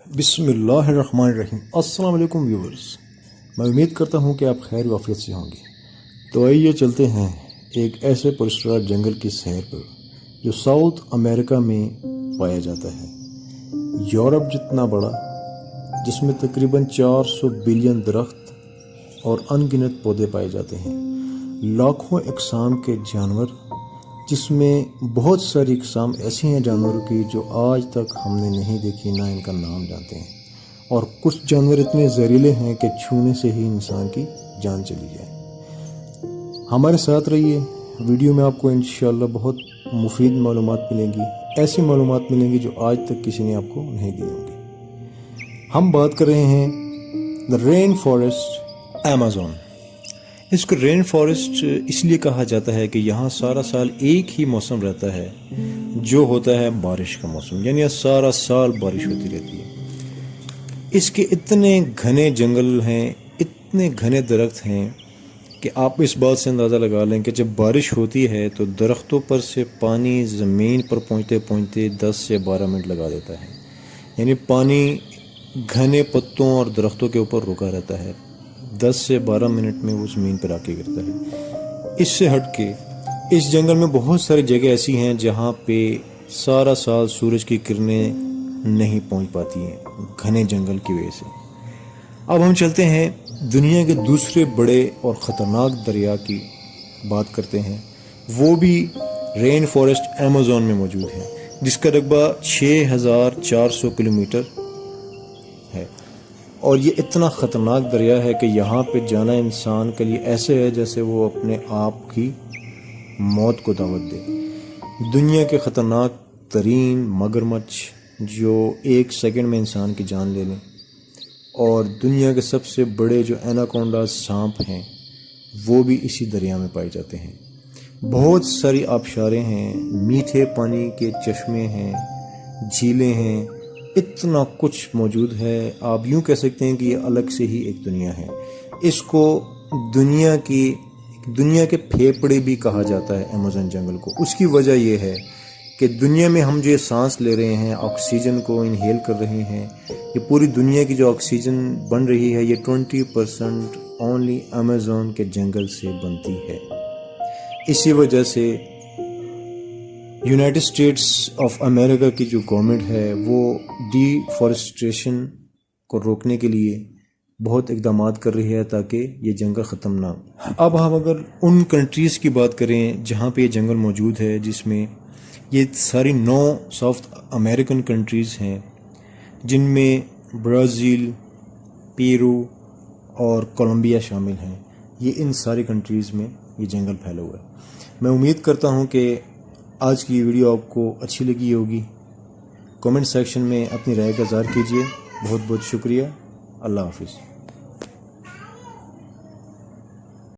بسم اللہ الرحمن الرحیم۔ السلام علیکم ویورز، میں امید کرتا ہوں کہ آپ خیر و عافیت سے ہوں گے۔ تو آئیے چلتے ہیں ایک ایسے پراسرار جنگل کی سیر پر جو ساؤتھ امریکہ میں پایا جاتا ہے، یورپ جتنا بڑا، جس میں تقریباً 400 بلین درخت اور ان گنت پودے پائے جاتے ہیں، لاکھوں اقسام کے جانور، جس میں بہت ساری اقسام ایسی ہیں جانوروں کی جو آج تک ہم نے نہیں دیکھی، نہ ان کا نام جانتے ہیں، اور کچھ جانور اتنے زہریلے ہیں کہ چھونے سے ہی انسان کی جان چلی جائے۔ ہمارے ساتھ رہیے، ویڈیو میں آپ کو انشاءاللہ بہت مفید معلومات ملیں گی، ایسی معلومات ملیں گی جو آج تک کسی نے آپ کو نہیں دی ہوں گی۔ ہم بات کر رہے ہیں دا رین فارسٹ ایمیزون۔ اس کو رین فارسٹ اس لیے کہا جاتا ہے کہ یہاں سارا سال ایک ہی موسم رہتا ہے جو ہوتا ہے بارش کا موسم، یعنی سارا سال بارش ہوتی رہتی ہے۔ اس کے اتنے گھنے جنگل ہیں، اتنے گھنے درخت ہیں کہ آپ اس بات سے اندازہ لگا لیں کہ جب بارش ہوتی ہے تو درختوں پر سے پانی زمین پر پہنچتے پہنچتے 10 سے 12 منٹ لگا دیتا ہے، یعنی پانی گھنے پتوں اور درختوں کے اوپر رکا رہتا ہے، 10 سے 12 منٹ میں وہ زمین پر آ کے گرتا ہے۔ اس سے ہٹ کے اس جنگل میں بہت ساری جگہ ایسی ہیں جہاں پہ سارا سال سورج کی کرنیں نہیں پہنچ پاتی ہیں، گھنے جنگل کی وجہ سے۔ اب ہم چلتے ہیں دنیا کے دوسرے بڑے اور خطرناک دریا کی بات کرتے ہیں، وہ بھی رین فارسٹ ایمیزون میں موجود ہے، جس کا رقبہ 6400 کلومیٹر ہے، اور یہ اتنا خطرناک دریا ہے کہ یہاں پہ جانا انسان کے لیے ایسے ہے جیسے وہ اپنے آپ کی موت کو دعوت دے۔ دنیا کے خطرناک ترین مگرمچھ جو 1 سیکنڈ میں انسان کی جان لے لیں، اور دنیا کے سب سے بڑے جو ایناکونڈا سانپ ہیں وہ بھی اسی دریا میں پائے جاتے ہیں۔ بہت ساری آبشاریں ہیں، میٹھے پانی کے چشمے ہیں، جھیلیں ہیں، اتنا کچھ موجود ہے۔ آپ یوں کہہ سکتے ہیں کہ یہ الگ سے ہی ایک دنیا ہے۔ اس کو دنیا کے پھیپھڑے بھی کہا جاتا ہے ایمیزون جنگل کو۔ اس کی وجہ یہ ہے کہ دنیا میں ہم جو سانس لے رہے ہیں، آکسیجن کو انہیل کر رہے ہیں، یہ پوری دنیا کی جو آکسیجن بن رہی ہے، یہ 20% اونلی ایمیزون کے جنگل سے بنتی ہے۔ اسی وجہ سے یونائٹڈ اسٹیٹس آف امریکہ کی جو گورنمنٹ ہے وہ ڈی فارسٹریشن کو روکنے کے لیے بہت اقدامات کر رہی ہے تاکہ یہ جنگل ختم نہ ہو۔ اب ہم اگر ان کنٹریز کی بات کریں جہاں پہ یہ جنگل موجود ہے، جس میں یہ ساری 9 ساؤتھ امریکن کنٹریز ہیں، جن میں برازیل، پیرو اور کولمبیا شامل ہیں، یہ ان ساری کنٹریز میں یہ جنگل پھیلا ہوا ہے۔ میں امید کرتا ہوں کہ آج کی یہ ویڈیو آپ کو اچھی لگی ہوگی۔ کامنٹ سیکشن میں اپنی رائے کا اظہار کیجیے۔ بہت بہت شکریہ۔ اللہ حافظ۔